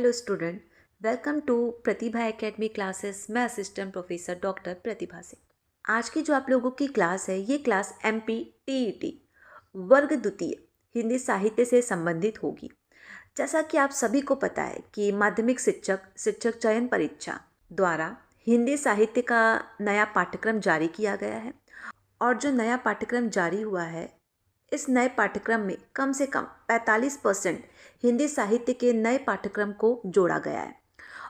Hello student, welcome to Pratibha academy classes. मैं assistant professor doctor Pratibha Singh. आज की जो आप लोगों की क्लास है, ये क्लास MPTET वर्ग द्वितीय हिंदी साहित्य से संबंधित होगी। जैसा कि आप सभी को पता है कि माध्यमिक शिक्षक चयन परीक्षा द्वारा हिंदी साहित्य का नया पाठ्यक्रम जारी किया गया है और जो नया पाठ्यक्रम जारी हुआ है, इस नए पाठ्यक्रम में कम से कम 45% हिंदी साहित्य के नए पाठ्यक्रम को जोड़ा गया है।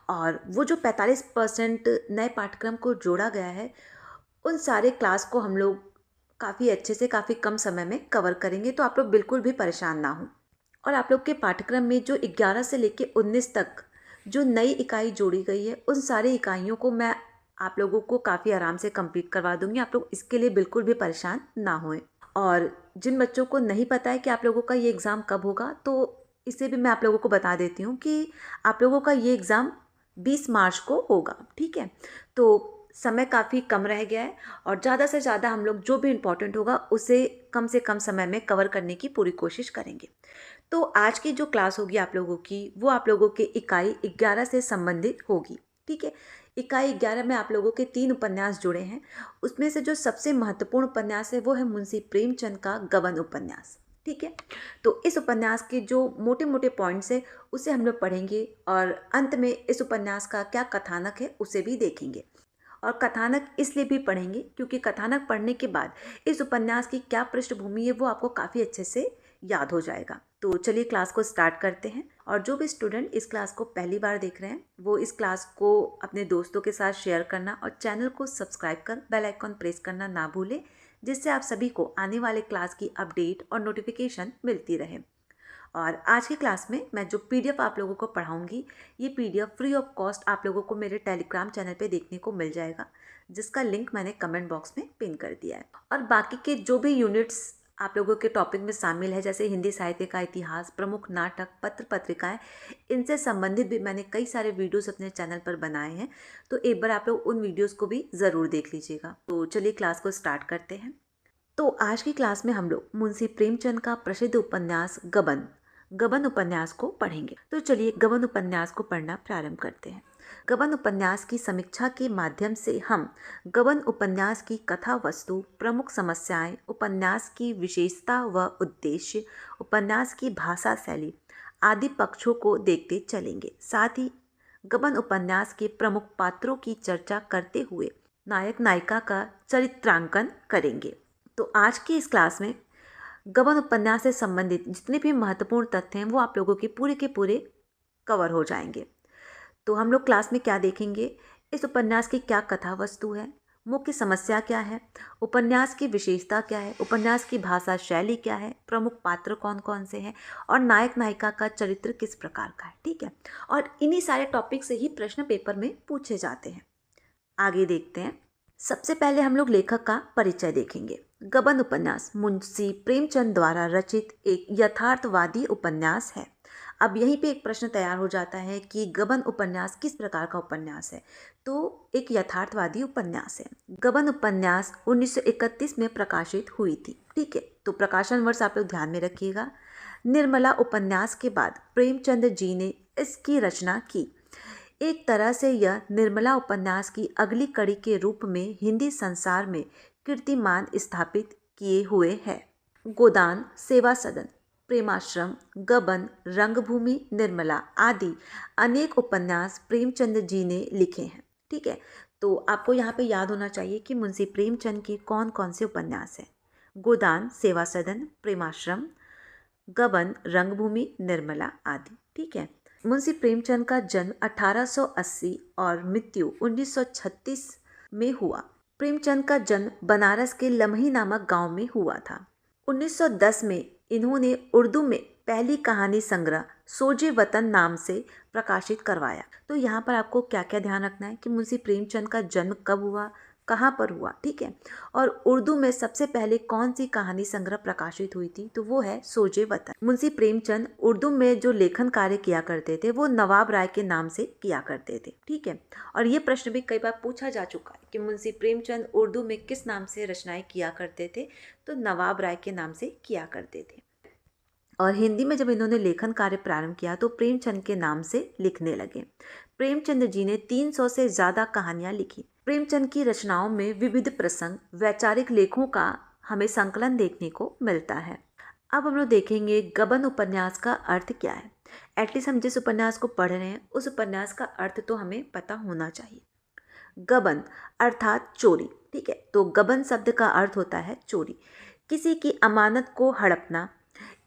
और वो जो 45% नए पाठ्यक्रम को जोड़ा गया है, उन सारे क्लास को हम लोग काफ़ी अच्छे से काफ़ी कम समय में कवर करेंगे, तो आप लोग बिल्कुल भी परेशान ना हो। और आप लोग के पाठ्यक्रम में जो 11 से लेकर 19 तक जो नई इकाई जोड़ी गई है, उन सारे इकाइयों को मैं आप लोगों को काफ़ी आराम से कंप्लीट करवा दूंगी। आप लोग इसके लिए बिल्कुल भी परेशान ना होएं। और जिन बच्चों को नहीं पता है कि आप लोगों का ये एग्ज़ाम कब होगा, तो इसे भी मैं आप लोगों को बता देती हूँ कि आप लोगों का ये एग्ज़ाम 20 मार्च को होगा। ठीक है, तो समय काफ़ी कम रह गया है और ज़्यादा से ज़्यादा हम लोग जो भी इम्पोर्टेंट होगा उसे कम से कम समय में कवर करने की पूरी कोशिश करेंगे। तो आज की जो क्लास होगी आप लोगों की, वो आप लोगों के इकाई 11 से संबंधित होगी। ठीक है, इकाई 11 में आप लोगों के 3 उपन्यास जुड़े हैं। उसमें से जो सबसे महत्वपूर्ण उपन्यास है वो है मुंशी प्रेमचंद का गबन उपन्यास। ठीक है, तो इस उपन्यास के जो मोटे मोटे पॉइंट्स है उसे हम लोग पढ़ेंगे और अंत में इस उपन्यास का क्या कथानक है उसे भी देखेंगे। और कथानक इसलिए भी पढ़ेंगे क्योंकि कथानक पढ़ने के बाद इस उपन्यास की क्या पृष्ठभूमि है वो आपको काफ़ी अच्छे से याद हो जाएगा। तो चलिए क्लास को स्टार्ट करते हैं। और जो भी स्टूडेंट इस क्लास को पहली बार देख रहे हैं, वो इस क्लास को अपने दोस्तों के साथ शेयर करना और चैनल को सब्सक्राइब कर बेल आइकॉन प्रेस करना ना भूलें, जिससे आप सभी को आने वाले क्लास की अपडेट और नोटिफिकेशन मिलती रहे। और आज की क्लास में मैं जो PDF आप लोगों को पढ़ाऊंगी, ये PDF फ्री ऑफ कॉस्ट आप लोगों को मेरे टेलीग्राम चैनल पे देखने को मिल जाएगा, जिसका लिंक मैंने कमेंट बॉक्स में पिन कर दिया है। और बाकी के जो भी यूनिट्स आप लोगों के टॉपिक में शामिल है, जैसे हिंदी साहित्य का इतिहास, प्रमुख नाटक, पत्र पत्रिकाएं, इनसे संबंधित भी मैंने कई सारे वीडियोस अपने चैनल पर बनाए हैं, तो एक बार आप लोग उन वीडियोस को भी ज़रूर देख लीजिएगा। तो चलिए क्लास को स्टार्ट करते हैं। तो आज की क्लास में हम लोग मुंशी प्रेमचंद का प्रसिद्ध उपन्यास गबन उपन्यास को पढ़ेंगे। तो चलिए गबन उपन्यास को पढ़ना प्रारंभ करते हैं। गबन उपन्यास की समीक्षा के माध्यम से हम गबन उपन्यास की कथा वस्तु, प्रमुख समस्याएं, उपन्यास की विशेषता व उद्देश्य, उपन्यास की भाषा शैली आदि पक्षों को देखते चलेंगे। साथ ही गबन उपन्यास के प्रमुख पात्रों की चर्चा करते हुए नायक नायिका का चरित्रांकन करेंगे। तो आज की इस क्लास में गबन उपन्यास से संबंधित जितने भी महत्वपूर्ण तथ्य हैं वो आप लोगों के पूरे कवर हो जाएंगे। तो हम लोग क्लास में क्या देखेंगे, इस उपन्यास की क्या कथा वस्तु है, मुख्य समस्या क्या है, उपन्यास की विशेषता क्या है, उपन्यास की भाषा शैली क्या है, प्रमुख पात्र कौन कौन से हैं और नायक नायिका का चरित्र किस प्रकार का है। ठीक है, और इन्हीं सारे टॉपिक से ही प्रश्न पेपर में पूछे जाते हैं। आगे देखते हैं। सबसे पहले हम लोग लेखक का परिचय देखेंगे। गबन उपन्यास मुंशी प्रेमचंद द्वारा रचित एक यथार्थवादी उपन्यास है। अब यहीं पे एक प्रश्न तैयार हो जाता है कि गबन उपन्यास किस प्रकार का उपन्यास है। तो एक यथार्थवादी उपन्यास है। गबन उपन्यास 1931 में प्रकाशित हुई थी। ठीक है, तो प्रकाशन वर्ष आप लोग ध्यान में रखिएगा। निर्मला उपन्यास के बाद प्रेमचंद जी ने इसकी रचना की। एक तरह से यह निर्मला उपन्यास की अगली कड़ी के रूप में हिंदी संसार में कीर्तिमान स्थापित किए हुए है। गोदान, सेवा सदन, प्रेमाश्रम, गबन, रंगभूमि, निर्मला आदि अनेक उपन्यास प्रेमचंद जी ने लिखे हैं। ठीक है, तो आपको यहाँ पे याद होना चाहिए कि मुंशी प्रेमचंद के कौन कौन से उपन्यास हैं। गोदान, सेवा सदन, प्रेमाश्रम, गबन, रंगभूमि, निर्मला आदि। ठीक है, मुंशी प्रेमचंद का जन्म 1880 और मृत्यु 1936 में हुआ। प्रेमचंद का जन्म बनारस के लम्ही नामक गांव में हुआ था। 1910 में इन्होंने उर्दू में पहली कहानी संग्रह सोजे वतन नाम से प्रकाशित करवाया। तो यहाँ पर आपको क्या क्या ध्यान रखना है कि मुंशी प्रेमचंद का जन्म कब हुआ, कहाँ पर हुआ। ठीक है, और उर्दू में सबसे पहले कौन सी कहानी संग्रह प्रकाशित हुई थी, तो वो है सोजे वतन। मुंशी प्रेमचंद उर्दू में जो लेखन कार्य किया करते थे वो नवाब राय के नाम से किया करते थे। ठीक है, और ये प्रश्न भी कई बार पूछा जा चुका है कि मुंशी प्रेमचंद उर्दू में किस नाम से रचनाएं किया करते थे, तो नवाब राय के नाम से किया करते थे। और हिंदी में जब इन्होंने लेखन कार्य प्रारंभ किया तो प्रेमचंद के नाम से लिखने लगे। प्रेमचंद जी ने 300 से ज़्यादा कहानियाँ लिखी। प्रेमचंद की रचनाओं में विविध प्रसंग, वैचारिक लेखों का हमें संकलन देखने को मिलता है। अब हम लोग देखेंगे गबन उपन्यास का अर्थ क्या है। एटलीस्ट हम जिस उपन्यास को पढ़ रहे हैं उस उपन्यास का अर्थ तो हमें पता होना चाहिए। गबन अर्थात चोरी, ठीक है। तो गबन शब्द का अर्थ होता है चोरी, किसी की अमानत को हड़पना।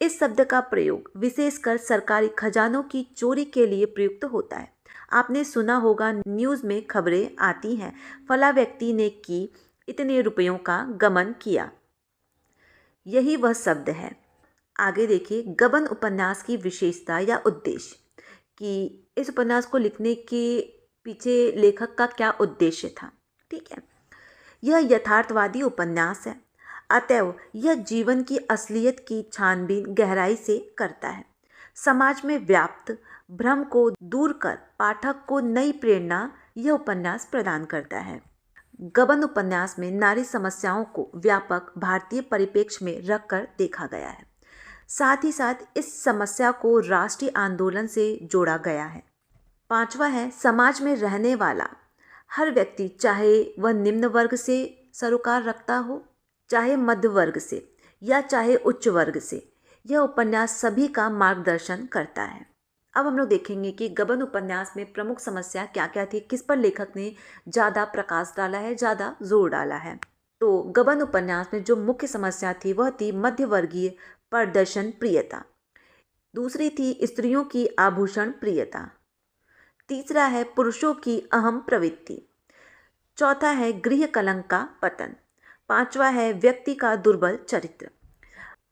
इस शब्द का प्रयोग विशेषकर सरकारी खजानों की चोरी के लिए प्रयुक्त होता है। आपने सुना होगा, न्यूज़ में खबरें आती हैं, फला व्यक्ति ने की इतने रुपयों का गबन किया। यही वह शब्द है। आगे देखिए, गबन उपन्यास की विशेषता या उद्देश्य, कि इस उपन्यास को लिखने के पीछे लेखक का क्या उद्देश्य था, ठीक है। यह यथार्थवादी उपन्यास है, अतएव यह जीवन की असलियत की छानबीन गहराई से करता है। समाज में व्याप्त भ्रम को दूर कर पाठक को नई प्रेरणा यह उपन्यास प्रदान करता है। गबन उपन्यास में नारी समस्याओं को व्यापक भारतीय परिप्रेक्ष्य में रखकर देखा गया है। साथ ही साथ इस समस्या को राष्ट्रीय आंदोलन से जोड़ा गया है। पांचवा है, समाज में रहने वाला हर व्यक्ति, चाहे वह निम्न वर्ग से सरोकार रखता हो, चाहे मध्य वर्ग से या चाहे उच्च वर्ग से, यह उपन्यास सभी का मार्गदर्शन करता है। अब हम लोग देखेंगे कि गबन उपन्यास में प्रमुख समस्या क्या क्या थी, किस पर लेखक ने ज़्यादा प्रकाश डाला है, ज़्यादा जोर डाला है। तो गबन उपन्यास में जो मुख्य समस्या थी वह थी मध्यवर्गीय प्रदर्शन प्रियता। दूसरी थी स्त्रियों की आभूषण प्रियता। तीसरा है पुरुषों की अहम प्रवृत्ति। चौथा है गृह कलंक का पतन। पांचवा है व्यक्ति का दुर्बल चरित्र।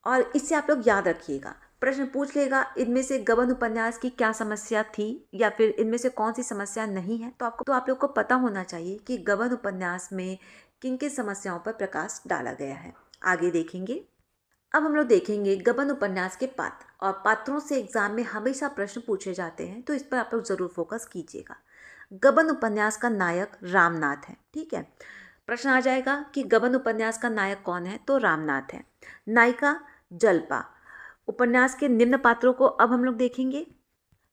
और इससे आप लोग याद रखिएगा, प्रश्न पूछ लेगा इनमें से गबन उपन्यास की क्या समस्या थी या फिर इनमें से कौन सी समस्या नहीं है, तो आप लोग को पता होना चाहिए कि गबन उपन्यास में किन किन समस्याओं पर प्रकाश डाला गया है। आगे देखेंगे। अब हम लोग देखेंगे गबन उपन्यास के पात्र, और पात्रों से एग्जाम में हमेशा प्रश्न पूछे जाते हैं, तो इस पर आप लोग जरूर फोकस कीजिएगा। गबन उपन्यास का नायक रामनाथ है, ठीक है। प्रश्न आ जाएगा कि गबन उपन्यास का नायक कौन है, तो रामनाथ है। नायिका जल्पा। उपन्यास के निम्न पात्रों को अब हम लोग देखेंगे।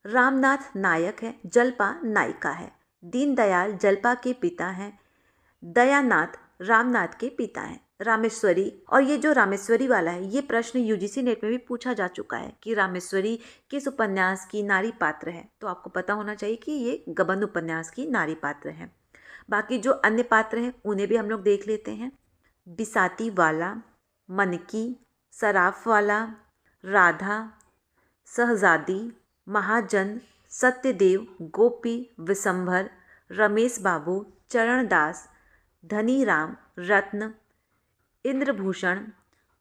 रामनाथ नायक है, जल्पा नायिका है। दीनदयाल जल्पा के पिता हैं, दयानाथ रामनाथ के पिता हैं। रामेश्वरी, और ये जो रामेश्वरी वाला है ये प्रश्न यूजीसी नेट में भी पूछा जा चुका है कि रामेश्वरी किस उपन्यास की नारी पात्र है, तो आपको पता होना चाहिए कि ये गबन उपन्यास की नारी पात्र है। बाकी जो अन्य पात्र हैं उन्हें भी हम लोग देख लेते हैं। बिसाती वाला, मनकी, सराफ वाला, राधा, सहजादी, महाजन, सत्यदेव, गोपी, विशंभर, रमेश बाबू, चरणदास, धनीराम, रत्न, इंद्रभूषण,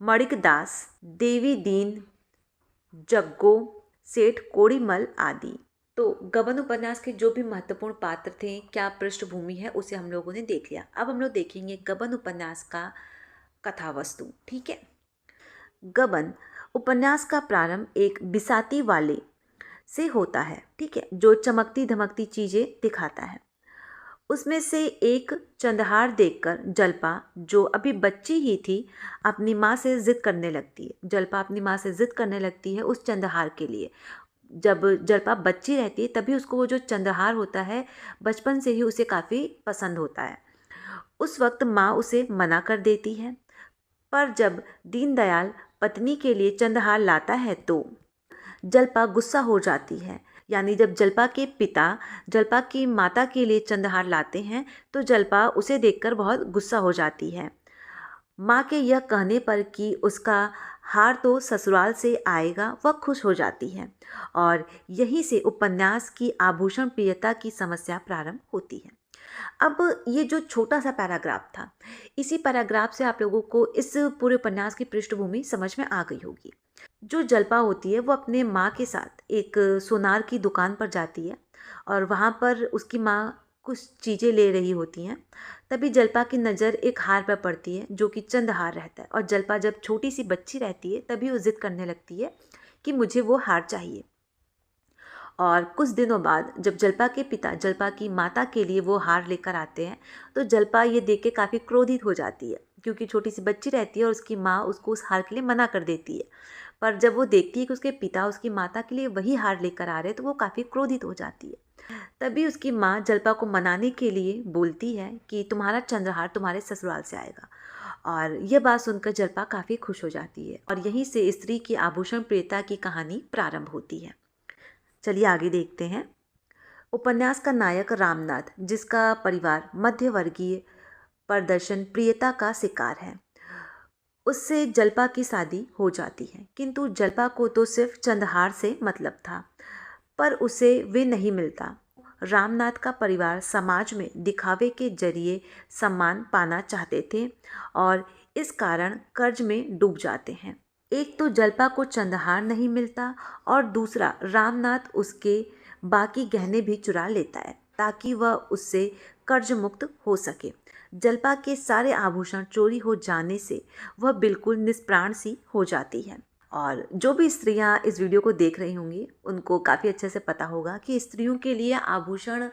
मणिकदास, देवी दीन, जग्गो, सेठ कोड़ीमल आदि। तो गबन उपन्यास के जो भी महत्वपूर्ण पात्र थे, क्या पृष्ठभूमि है, उसे हम लोगों ने देख लिया। अब हम लोग देखेंगे गबन उपन्यास का कथावस्तु, ठीक है। गबन उपन्यास का प्रारंभ एक बिसाती वाले से होता है, ठीक है, जो चमकती धमकती चीज़ें दिखाता है। उसमें से एक चंद्रहार देखकर जल्पा, जो अभी बच्ची ही थी, अपनी माँ से ज़िद करने लगती है। जल्पा अपनी माँ से ज़िद करने लगती है उस चंद्रहार के लिए। जब जल्पा बच्ची रहती है तभी उसको वो जो चंद्रहार होता है बचपन से ही उसे काफ़ी पसंद होता है। उस वक्त माँ उसे मना कर देती है, पर जब दीनदयाल पत्नी के लिए चंद्रहार लाता है तो जल्पा गुस्सा हो जाती है। यानी जब जल्पा के पिता जल्पा की माता के लिए चंद्रहार लाते हैं तो जल्पा उसे देखकर बहुत गुस्सा हो जाती है। माँ के यह कहने पर कि उसका हार तो ससुराल से आएगा, वह खुश हो जाती है, और यहीं से उपन्यास की आभूषण प्रियता की समस्या प्रारंभ होती है। अब ये जो छोटा सा पैराग्राफ था, इसी पैराग्राफ से आप लोगों को इस पूरे उपन्यास की पृष्ठभूमि समझ में आ गई होगी। जो जल्पा होती है वो अपने माँ के साथ एक सोनार की दुकान पर जाती है, और वहाँ पर उसकी माँ कुछ चीज़ें ले रही होती हैं। तभी जल्पा की नज़र एक हार पर पड़ती है जो कि चंद्रहार रहता है, और जल्पा जब छोटी सी बच्ची रहती है तभी वो जिद करने लगती है कि मुझे वो हार चाहिए। और कुछ दिनों बाद जब जल्पा के पिता जल्पा की माता के लिए वो हार लेकर आते हैं तो जल्पा ये देख के काफ़ी क्रोधित हो जाती है, क्योंकि छोटी सी बच्ची रहती है और उसकी माँ उसको उस हार के लिए मना कर देती है। पर जब वो देखती है कि उसके पिता उसकी माता के लिए वही हार लेकर आ रहे हैं तो वो काफ़ी क्रोधित हो जाती है। तभी उसकी माँ जल्पा को मनाने के लिए बोलती है कि तुम्हारा चंद्रहार तुम्हारे ससुराल से आएगा। और यह बात सुनकर जल्पा काफ़ी खुश हो जाती है और यहीं से स्त्री की आभूषण प्रियता की कहानी प्रारंभ होती है। चलिए आगे देखते हैं। उपन्यास का नायक रामनाथ, जिसका परिवार मध्यवर्गीय प्रदर्शन प्रियता का शिकार है, उससे जल्पा की शादी हो जाती है। किंतु जल्पा को तो सिर्फ चंद्रहार से मतलब था, पर उसे वे नहीं मिलता। रामनाथ का परिवार समाज में दिखावे के जरिए सम्मान पाना चाहते थे और इस कारण कर्ज में डूब जाते हैं। एक तो जल्पा को चंद्रहार नहीं मिलता और दूसरा रामनाथ उसके बाकी गहने भी चुरा लेता है ताकि वह उससे कर्ज मुक्त हो सके। जल्पा के सारे आभूषण चोरी हो जाने से वह बिल्कुल निष्प्राण सी हो जाती है। और जो भी स्त्रियां इस वीडियो को देख रही होंगी उनको काफ़ी अच्छे से पता होगा कि स्त्रियों के लिए आभूषण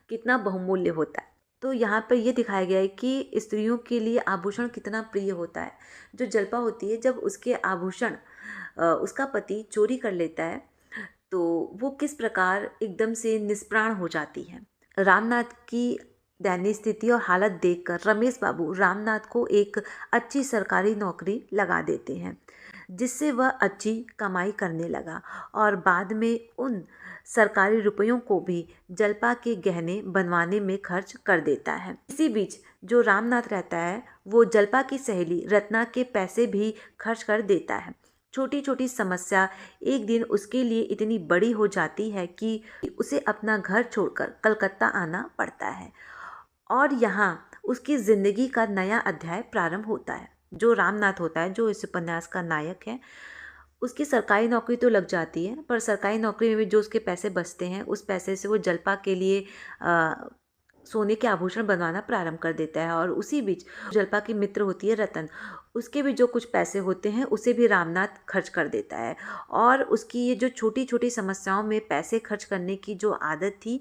कितना बहुमूल्य होता है। तो यहाँ पर ये दिखाया गया है कि स्त्रियों के लिए आभूषण कितना प्रिय होता है। जो जल्पा होती है, जब उसके आभूषण उसका पति चोरी कर लेता है तो वो किस प्रकार एकदम से निष्प्राण हो जाती है। रामनाथ की दयनीय स्थिति और हालत देखकर रमेश बाबू रामनाथ को एक अच्छी सरकारी नौकरी लगा देते हैं, जिससे वह अच्छी कमाई करने लगा और बाद में उन सरकारी रुपयों को भी जल्पा के गहने बनवाने में खर्च कर देता है। इसी बीच जो रामनाथ रहता है वो जल्पा की सहेली रत्ना के पैसे भी खर्च कर देता है। छोटी छोटी समस्या एक दिन उसके लिए इतनी बड़ी हो जाती है कि उसे अपना घर छोड़कर कलकत्ता आना पड़ता है और यहाँ उसकी ज़िंदगी का नया अध्याय प्रारंभ होता है। जो रामनाथ होता है, जो इस उपन्यास का नायक है, उसकी सरकारी नौकरी तो लग जाती है, पर सरकारी नौकरी में भी जो उसके पैसे बचते हैं उस पैसे से वो जल्पा के लिए सोने के आभूषण बनवाना प्रारंभ कर देता है। और उसी बीच जल्पा की मित्र होती है रतन, उसके भी जो कुछ पैसे होते हैं उसे भी रामनाथ खर्च कर देता है और उसकी ये जो छोटी छोटी समस्याओं में पैसे खर्च करने की जो आदत थी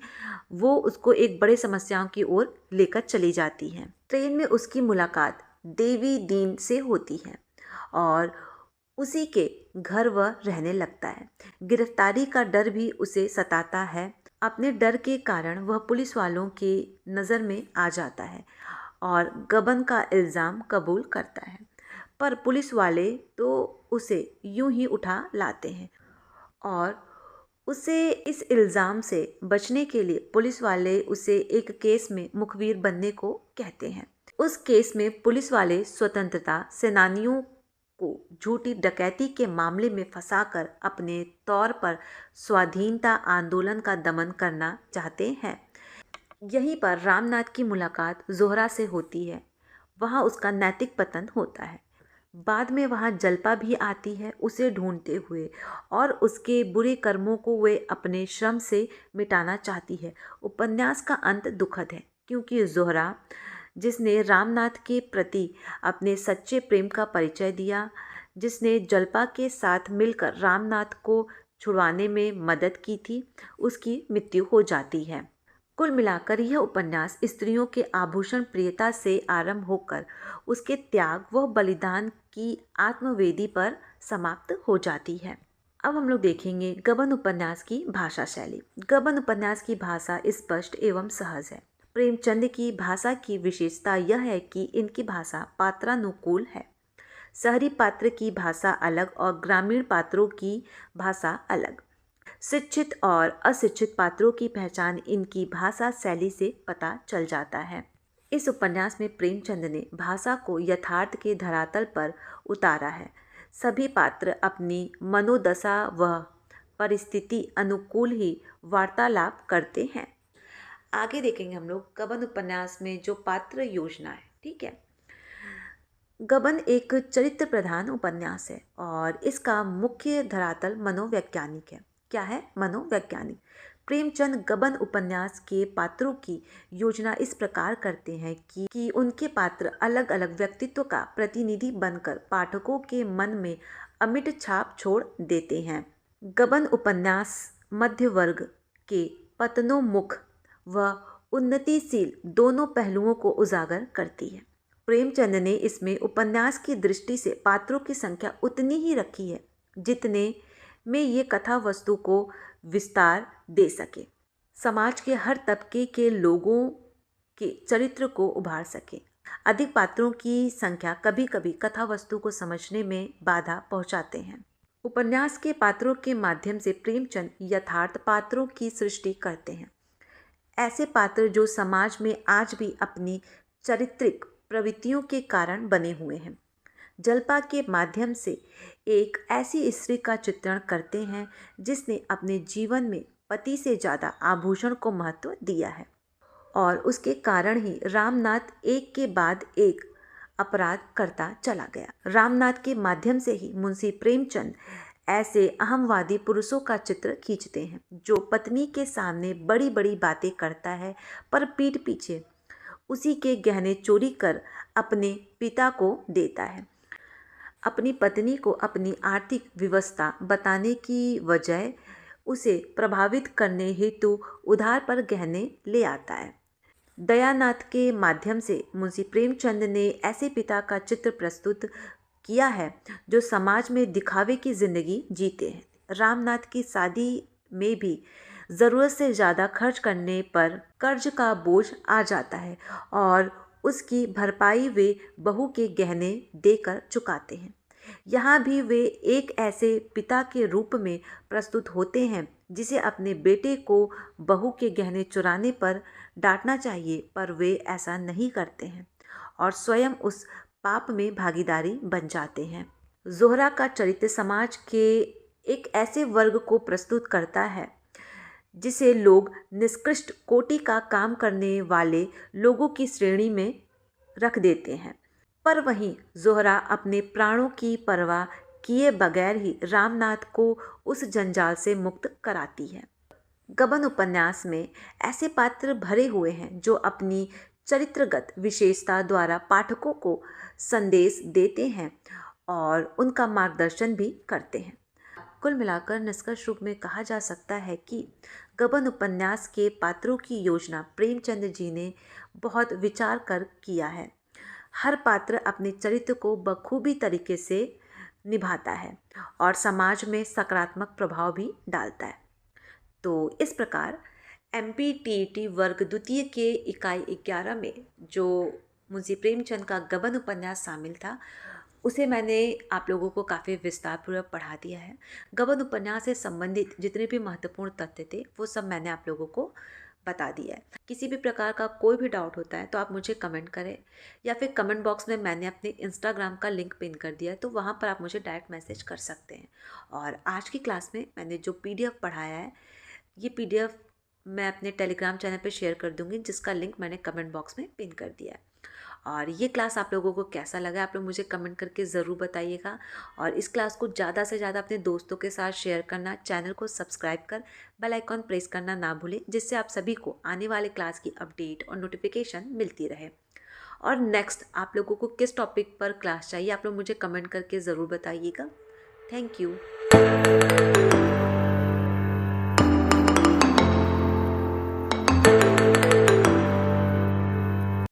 वो उसको एक बड़े समस्याओं की ओर लेकर चली जाती है। ट्रेन में उसकी मुलाकात देवी दीन से होती है और उसी के घर वह रहने लगता है। गिरफ्तारी का डर भी उसे सताता है। अपने डर के कारण वह पुलिस वालों की नज़र में आ जाता है और गबन का इल्ज़ाम कबूल करता है, पर पुलिस वाले तो उसे यूं ही उठा लाते हैं और उसे इस इल्ज़ाम से बचने के लिए पुलिस वाले उसे एक केस में मुखबिर बनने को कहते हैं। उस केस में पुलिस वाले स्वतंत्रता सेनानियों को झूठी डकैती के मामले में फंसाकर अपने तौर पर स्वाधीनता आंदोलन का दमन करना चाहते हैं। यहीं पर रामनाथ की मुलाकात जोहरा से होती है। वहाँ उसका नैतिक पतन होता है। बाद में वहाँ जल्पा भी आती है उसे ढूंढते हुए और उसके बुरे कर्मों को वे अपने श्रम से मिटाना चाहती है। उपन्यास का अंत दुखद है क्योंकि जोहरा, जिसने रामनाथ के प्रति अपने सच्चे प्रेम का परिचय दिया, जिसने जल्पा के साथ मिलकर रामनाथ को छुड़वाने में मदद की थी, उसकी मृत्यु हो जाती है। कुल मिलाकर यह उपन्यास स्त्रियों के आभूषण प्रियता से आरंभ होकर उसके त्याग व बलिदान की आत्मवेदी पर समाप्त हो जाती है। अब हम लोग देखेंगे गबन उपन्यास की भाषा शैली। गबन उपन्यास की भाषा स्पष्ट एवं सहज है। प्रेमचंद की भाषा की विशेषता यह है कि इनकी भाषा पात्रानुकूल है। शहरी पात्र की भाषा अलग और ग्रामीण पात्रों की भाषा अलग। शिक्षित और अशिक्षित पात्रों की पहचान इनकी भाषा शैली से पता चल जाता है। इस उपन्यास में प्रेमचंद ने भाषा को यथार्थ के धरातल पर उतारा है। सभी पात्र अपनी मनोदशा व परिस्थिति अनुकूल ही वार्तालाप करते हैं। आगे देखेंगे हम लोग गबन उपन्यास में जो पात्र योजना है। ठीक है, गबन एक चरित्र प्रधान उपन्यास है और इसका मुख्य धरातल मनोवैज्ञानिक है। क्या है? मनोवैज्ञानिक। प्रेमचंद गबन उपन्यास के पात्रों की योजना इस प्रकार करते हैं कि उनके पात्र अलग अलग व्यक्तित्व का प्रतिनिधि बनकर पाठकों के मन में अमिट छाप छोड़ देते हैं। गबन उपन्यास मध्य वर्ग के पतनोन्मुख व उन्नतिशील दोनों पहलुओं को उजागर करती है। प्रेमचंद ने इसमें उपन्यास की दृष्टि से पात्रों की संख्या उतनी ही रखी है जितने में ये कथा वस्तु को विस्तार दे सके, समाज के हर तबके के लोगों के चरित्र को उभार सके। अधिक पात्रों की संख्या कभी कभी कथा वस्तु को समझने में बाधा पहुंचाते हैं। उपन्यास के पात्रों के माध्यम से प्रेमचंद यथार्थ पात्रों की सृष्टि करते हैं, ऐसे पात्र जो समाज में आज भी अपनी चारित्रिक प्रवृत्तियों के कारण बने हुए हैं। जल्पा के माध्यम से एक ऐसी स्त्री का चित्रण करते हैं जिसने अपने जीवन में पति से ज़्यादा आभूषण को महत्व दिया है और उसके कारण ही रामनाथ एक के बाद एक अपराध करता चला गया। रामनाथ के माध्यम से ही मुंशी प्रेमचंद ऐसे अहमवादी पुरुषों का चित्र खींचते हैं जो पत्नी के सामने बड़ी बड़ी बातें करता है पर पीठ पीछे उसी के गहने चोरी कर अपने पिता को देता है। अपनी पत्नी को अपनी आर्थिक व्यवस्था बताने की बजाय उसे प्रभावित करने हेतु उधार पर गहने ले आता है। दयानाथ के माध्यम से मुंशी प्रेमचंद ने ऐसे पिता का चित्र प्रस्तुत किया है जो समाज में दिखावे की जिंदगी जीते हैं। रामनाथ की शादी में भी ज़रूरत से ज़्यादा खर्च करने पर कर्ज का बोझ आ जाता है और उसकी भरपाई वे बहू के गहने देकर चुकाते हैं। यहाँ भी वे एक ऐसे पिता के रूप में प्रस्तुत होते हैं जिसे अपने बेटे को बहू के गहने चुराने पर डांटना चाहिए, पर वे ऐसा नहीं करते हैं और स्वयं उस पाप में भागीदारी बन जाते हैं। जोहरा का चरित्र समाज के एक ऐसे वर्ग को प्रस्तुत करता है जिसे लोग निकृष्ट कोटि का काम करने वाले लोगों की श्रेणी में रख देते हैं, पर वहीं जोहरा अपने प्राणों की परवाह किए बगैर ही रामनाथ को उस जंजाल से मुक्त कराती है। गबन उपन्यास में ऐसे पात्र भरे हुए हैं जो अपनी चरित्रगत विशेषता द्वारा पाठकों को संदेश देते हैं और उनका मार्गदर्शन भी करते हैं। कुल मिलाकर निष्कर्ष रूप में कहा जा सकता है कि गबन उपन्यास के पात्रों की योजना प्रेमचंद जी ने बहुत विचार कर किया है। हर पात्र अपने चरित्र को बखूबी तरीके से निभाता है और समाज में सकारात्मक प्रभाव भी डालता है। तो इस प्रकार MPTET वर्ग द्वितीय के इकाई 11 में जो मुंशी प्रेमचंद का गबन उपन्यास शामिल था उसे मैंने आप लोगों को काफ़ी विस्तारपूर्वक पढ़ा दिया है। गबन उपन्यास से संबंधित जितने भी महत्वपूर्ण तथ्य थे वो सब मैंने आप लोगों को बता दिया है। किसी भी प्रकार का कोई भी डाउट होता है तो आप मुझे कमेंट करें या फिर कमेंट बॉक्स में मैंने अपने इंस्टाग्राम का लिंक पिन कर दिया है तो वहाँ पर आप मुझे डायरेक्ट मैसेज कर सकते हैं। और आज की क्लास में मैंने जो PDF पढ़ाया है ये PDF मैं अपने टेलीग्राम चैनल पे शेयर कर दूंगी जिसका लिंक मैंने कमेंट बॉक्स में पिन कर दिया है। और ये क्लास आप लोगों को कैसा लगा आप लोग मुझे कमेंट करके ज़रूर बताइएगा और इस क्लास को ज़्यादा से ज़्यादा अपने दोस्तों के साथ शेयर करना, चैनल को सब्सक्राइब कर बेल आइकॉन प्रेस करना ना भूलें जिससे आप सभी को आने वाले क्लास की अपडेट और नोटिफिकेशन मिलती रहे। और नेक्स्ट आप लोगों को किस टॉपिक पर क्लास चाहिए आप लोग मुझे कमेंट करके ज़रूर बताइएगा। Thank you.